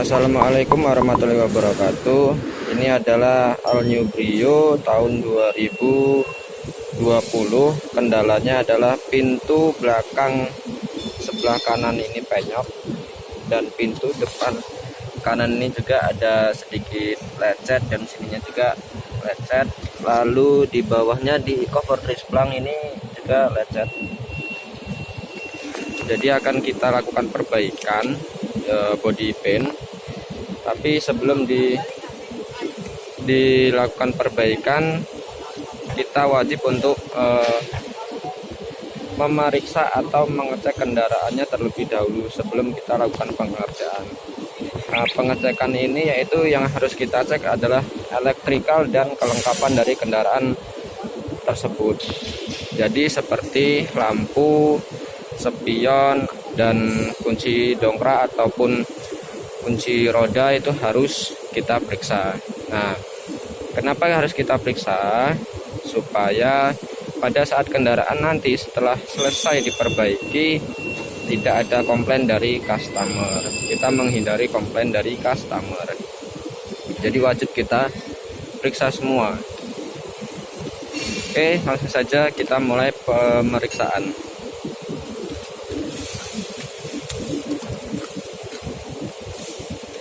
Assalamualaikum warahmatullahi wabarakatuh. Ini adalah All New Brio tahun 2020. Kendalanya adalah pintu belakang sebelah kanan ini penyok, dan pintu depan kanan ini juga ada sedikit lecet, dan sininya juga lecet. Lalu di bawahnya di cover trisblang ini juga lecet. Jadi akan kita lakukan perbaikan body paint, tapi sebelum dilakukan perbaikan kita wajib untuk memeriksa atau mengecek kendaraannya terlebih dahulu sebelum kita lakukan pengerjaan. Nah, pengecekan ini yaitu yang harus kita cek adalah elektrikal dan kelengkapan dari kendaraan tersebut. Jadi seperti lampu, spion, dan kunci dongkrak ataupun kunci roda itu harus kita periksa. Nah, kenapa harus kita periksa? Supaya pada saat kendaraan nanti setelah selesai diperbaiki tidak ada komplain dari customer. Kita menghindari komplain dari customer. Jadi wajib kita periksa semua. Oke, langsung saja kita mulai pemeriksaan.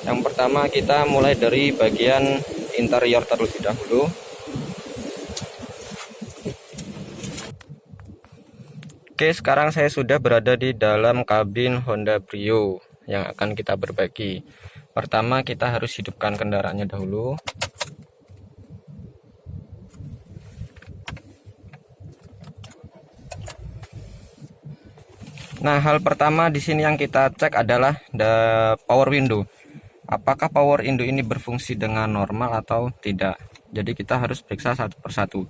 Yang pertama kita mulai dari bagian interior terlebih dahulu. Oke, sekarang saya sudah berada di dalam kabin Honda Brio yang akan kita perbaiki. Pertama kita harus hidupkan kendaraannya dahulu. Nah, hal pertama di sini yang kita cek adalah power window. Apakah power window ini berfungsi dengan normal atau tidak? Jadi kita harus periksa satu persatu.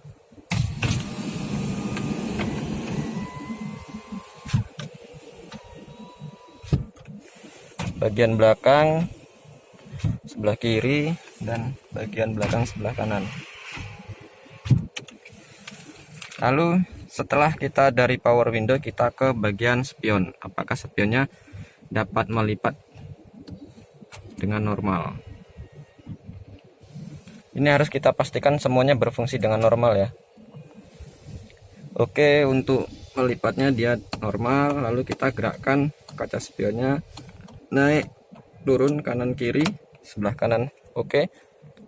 Bagian belakang sebelah kiri dan bagian belakang sebelah kanan. Lalu setelah kita dari power window, kita ke bagian spion. Apakah spionnya dapat melipat dengan normal? Ini harus kita pastikan semuanya berfungsi dengan normal ya. Oke, untuk melipatnya dia normal. Lalu kita gerakkan kaca spionnya, naik turun kanan kiri, sebelah kanan oke,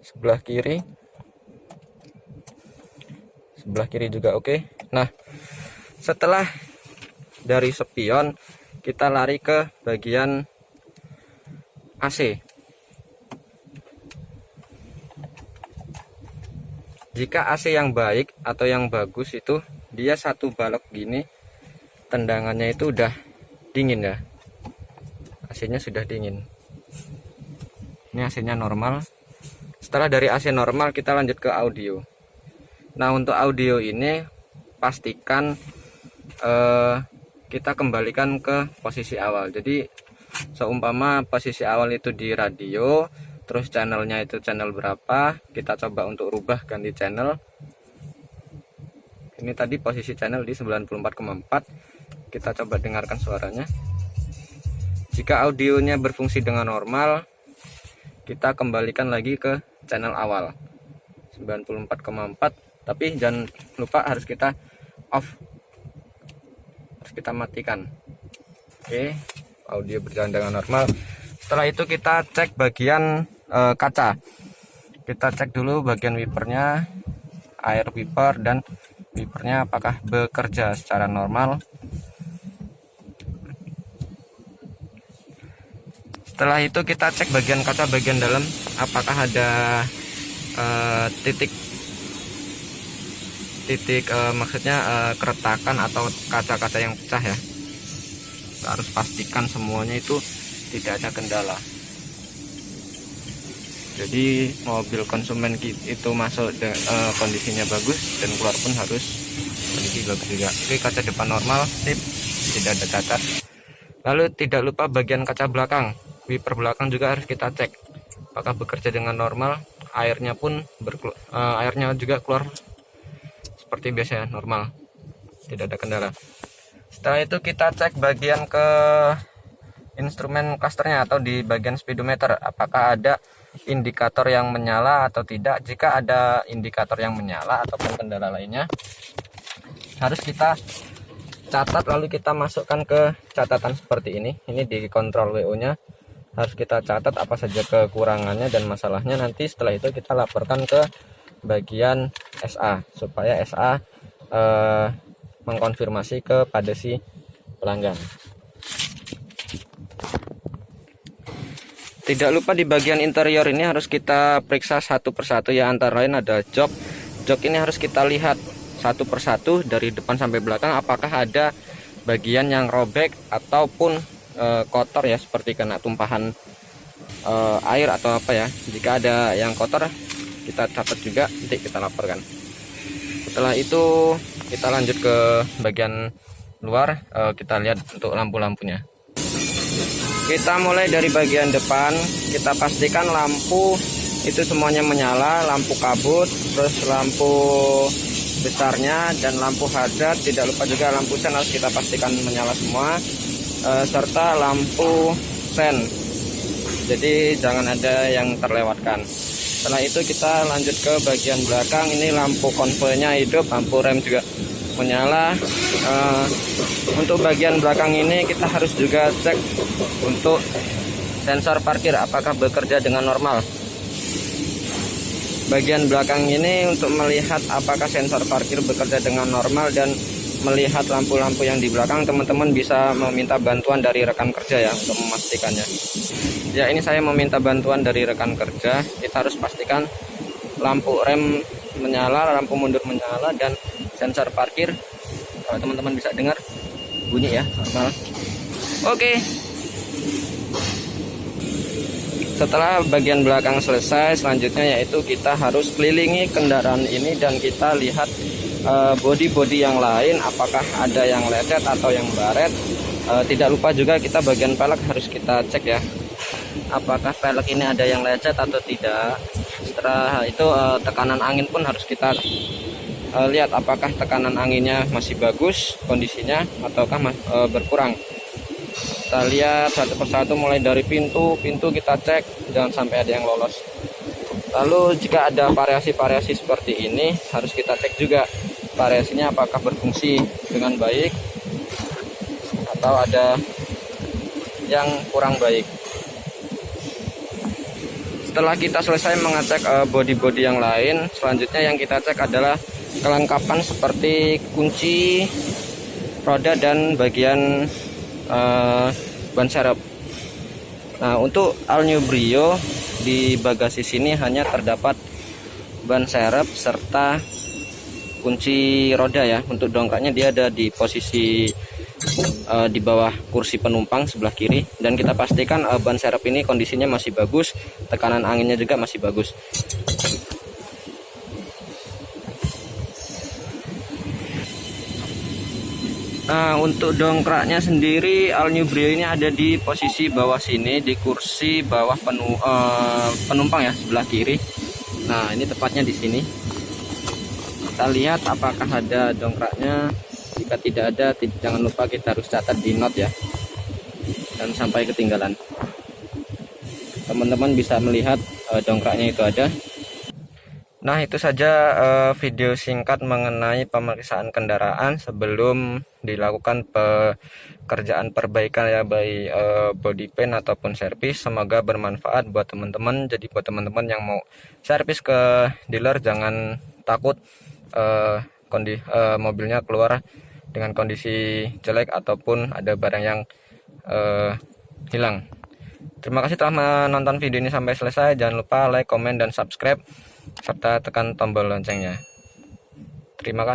sebelah kiri juga oke. Nah, setelah dari spion kita lari ke bagian AC. Jika AC yang baik atau yang bagus itu dia satu balok gini, tendangannya itu udah dingin ya. AC-nya sudah dingin. Ini AC-nya normal. Setelah dari AC normal kita lanjut ke audio. Nah, untuk audio ini pastikan kita kembalikan ke posisi awal. Jadi seumpama posisi awal itu di radio, terus channelnya itu channel berapa, kita coba untuk rubah ganti channel. Ini tadi posisi channel di 94,4. Kita coba dengarkan suaranya. Jika audionya berfungsi dengan normal, kita kembalikan lagi ke channel awal 94,4. Tapi jangan lupa harus kita off, harus kita matikan. Oke, audio berjalan dengan normal. Setelah itu kita cek bagian kaca. Kita cek dulu bagian wipernya, air wiper dan wipernya apakah bekerja secara normal. Setelah itu kita cek bagian kaca bagian dalam, apakah ada titik maksudnya keretakan atau kaca-kaca yang pecah ya. Kita harus pastikan semuanya itu tidak ada kendala. Jadi mobil konsumen itu masuk kondisinya bagus dan keluar pun harus kondisi bagus juga. Oke, kaca depan normal, sip, tidak ada cacat. Lalu tidak lupa bagian kaca belakang, wiper belakang juga harus kita cek apakah bekerja dengan normal. Airnya pun airnya juga keluar seperti biasa, normal, tidak ada kendala. Setelah itu kita cek bagian ke instrumen clusternya atau di bagian speedometer, apakah ada indikator yang menyala atau tidak. Jika ada indikator yang menyala ataupun kendala lainnya, harus kita catat lalu kita masukkan ke catatan seperti ini. Ini di kontrol WO nya harus kita catat apa saja kekurangannya dan masalahnya. Nanti setelah itu kita laporkan ke bagian SA supaya SA mengkonfirmasi kepada si pelanggan. Tidak lupa di bagian interior ini harus kita periksa satu persatu ya, antara lain ada jok. Jok ini harus kita lihat satu persatu dari depan sampai belakang, apakah ada bagian yang robek ataupun kotor ya, seperti kena tumpahan air atau apa ya. Jika ada yang kotor kita catat juga, nanti kita laporkan. Setelah itu kita lanjut ke bagian luar, kita lihat untuk lampu-lampunya. Kita mulai dari bagian depan, kita pastikan lampu itu semuanya menyala, lampu kabut, terus lampu besarnya dan lampu hadrat. Tidak lupa juga lampu sen harus kita pastikan menyala semua, serta lampu sen, jadi jangan ada yang terlewatkan. Setelah itu kita lanjut ke bagian belakang. Ini lampu konvoynya hidup, lampu rem juga menyala. Untuk bagian belakang ini kita harus juga cek untuk sensor parkir apakah bekerja dengan normal. Bagian belakang ini untuk melihat apakah sensor parkir bekerja dengan normal dan melihat lampu-lampu yang di belakang, teman-teman bisa meminta bantuan dari rekan kerja ya untuk memastikannya. Ya, ini saya meminta bantuan dari rekan kerja. Kita harus pastikan lampu rem menyala, lampu mundur menyala, dan sensor parkir, kalau teman-teman bisa dengar bunyi ya, normal. Oke. Setelah bagian belakang selesai, selanjutnya yaitu kita harus kelilingi kendaraan ini dan kita lihat bodi-bodi yang lain, apakah ada yang lecet atau yang baret. Tidak lupa juga kita bagian pelek harus kita cek ya, apakah pelek ini ada yang lecet atau tidak. Setelah itu tekanan angin pun harus kita lihat apakah tekanan anginnya masih bagus kondisinya ataukah berkurang. Kita lihat satu persatu mulai dari pintu kita cek, jangan sampai ada yang lolos. Lalu jika ada variasi-variasi seperti ini harus kita cek juga variasinya apakah berfungsi dengan baik atau ada yang kurang baik. Setelah kita selesai mengecek bodi-bodi yang lain, selanjutnya yang kita cek adalah kelengkapan seperti kunci roda dan bagian ban serep. Nah, untuk All New Brio di bagasi sini hanya terdapat ban serep serta kunci roda ya. Untuk dongkraknya dia ada di posisi di bawah kursi penumpang sebelah kiri, dan kita pastikan ban serep ini kondisinya masih bagus, tekanan anginnya juga masih bagus. Nah, untuk dongkraknya sendiri All New Brio ini ada di posisi bawah sini, di kursi bawah penumpang ya, sebelah kiri. Nah, ini tepatnya di sini. Kita lihat apakah ada dongkraknya. Jika tidak ada, jangan lupa kita harus catat di note ya, dan sampai ketinggalan. Teman-teman bisa melihat dongkraknya itu ada. Nah, itu saja video singkat mengenai pemeriksaan kendaraan sebelum dilakukan pekerjaan perbaikan ya, baik body paint ataupun servis. Semoga bermanfaat buat teman-teman. Jadi buat teman-teman yang mau servis ke dealer, jangan takut mobilnya keluar dengan kondisi jelek ataupun ada barang yang hilang. Terima kasih telah menonton video ini sampai selesai. Jangan lupa like, komen, dan subscribe serta tekan tombol loncengnya. Terima kasih.